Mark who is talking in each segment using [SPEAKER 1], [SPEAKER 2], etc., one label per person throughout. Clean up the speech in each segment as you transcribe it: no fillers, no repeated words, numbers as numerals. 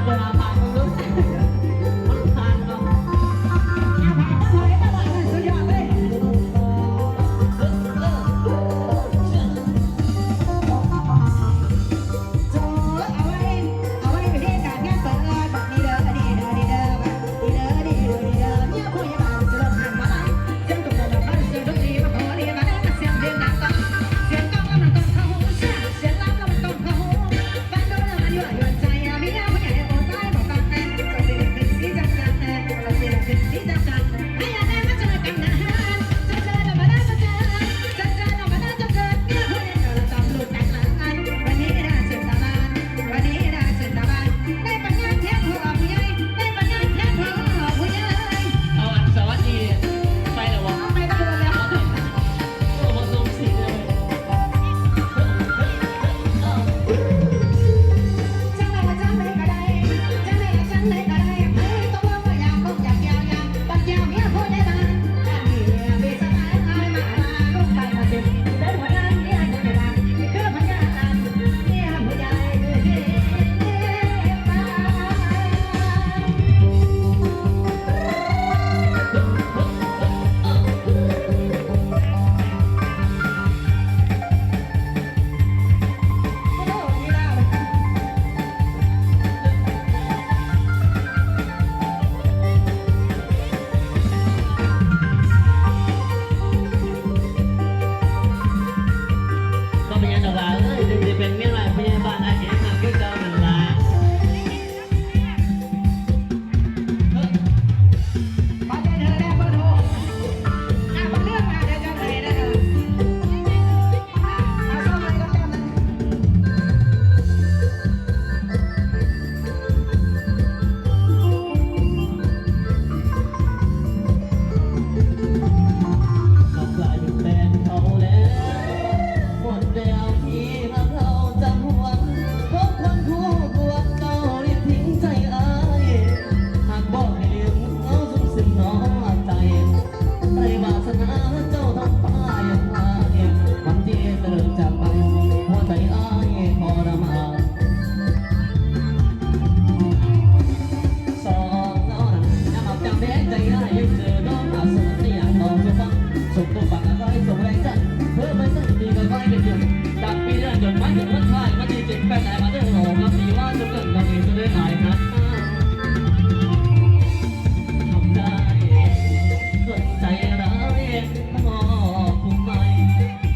[SPEAKER 1] เปิดอาภาคุณรู้มันผ่านเนาะอาภาก็เลยตลอดเลยสุดยอดเลย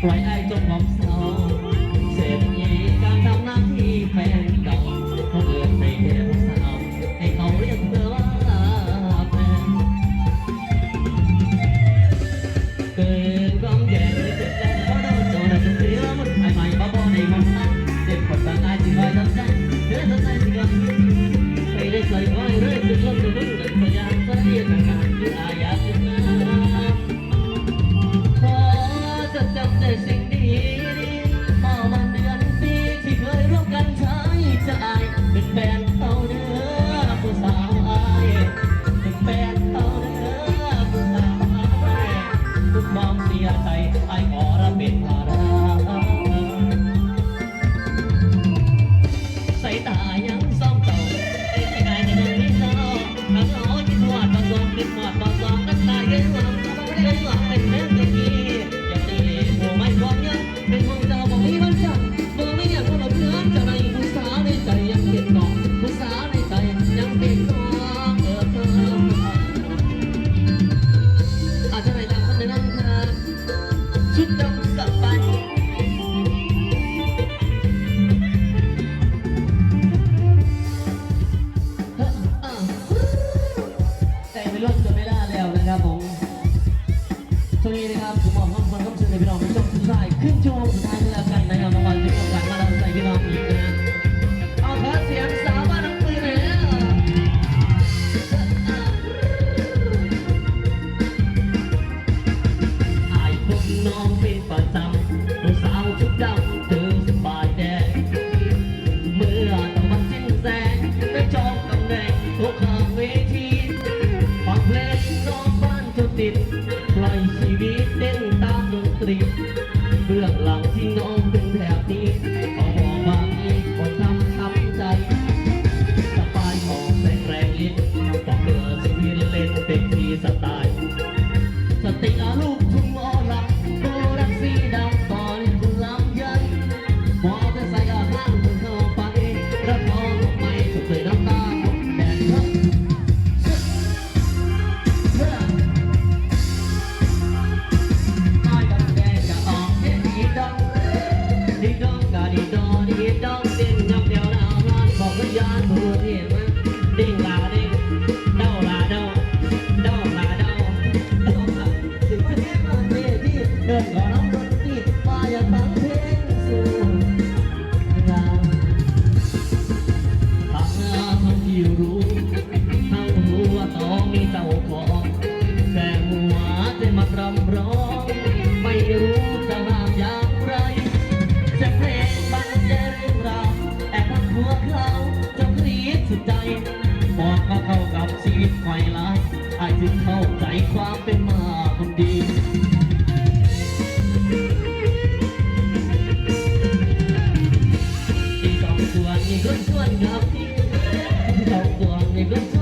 [SPEAKER 1] ปล่อยไอ้จงความเศร้าเสพยีการทำหน้าที่แฟนเก่าเขาเกิดในแค่ผู้สาวให้เขาเรียกเธอว่าแฟนเกิดความแก่เลยเจ็บใจเพราะเราโดนแต่เสียมันใหม่ๆบ้าๆในมันเจ็บปวดบางไอ้ที่คอยทำใจเธอทำใจที่กันไม่ได้ใส่ไว้เรื่อยจนล้มจนลุ้นจนพยายามจะเรียกงานคืออาญาจะมาจำแต่สิ่งดีพอมันเดือนปีที่เคยร่วมกันใช้จะอายเป็นแฟนเขาเด้อผู้สาวอายเป็นแฟนเขาเด้อผู้สาวอายทุกมองเสียใจไอ้ขอรับเป็นภาระใส่ตายังซ่อมเต่าไอ้ไก่ในดวงนี้เศร้าถ้าเขาคิดหวาดบางสองคิดหวาดบางสองน้ำตาเยอะหวังเป็นหวังเป็นแม่ตะกี้ไม่ความยังเป็นของเจ้าบอกมีวันจันทร์บอกไม่อยากคนละเพื่อนจะในผู้สาวในใจยังเก็บกองผู้สาวในใจยังเก็บกองอาจจะไม่ดังคนในนั้นเธอชุดดำสับไปแต่ไม่ลดจะไม่ได้แล้วนะครับผมช่วงนี้นะครับผมบอกว่าคนต้องเชิญพี่น้องในช่วงสุดท้ายขึ้นช่วงสุดท้ายนี่แล้วกันนะครับรางวัลที่ต้องการมาเราใส่พี่น้องอีกนะเอาขอเสียงสาวบ้านน้ำปืนเลยนะไอ้คนน้องเป็นประจำผู้สาวชุดดำเธอสบายแดงเมื่อตะวันสิ้นแสงได้จองตำแหน่งทุกข้างเวทีฟังเพลงน้องบ้านจุดติดปล่อยชีวิตเต้นตามดนตรีเบื้องหลังที่น้องเป็นแบบนี้เขาบอกว่ามีคนทำช้ำใจสบาย ากที่สองตัวนี่ก็ช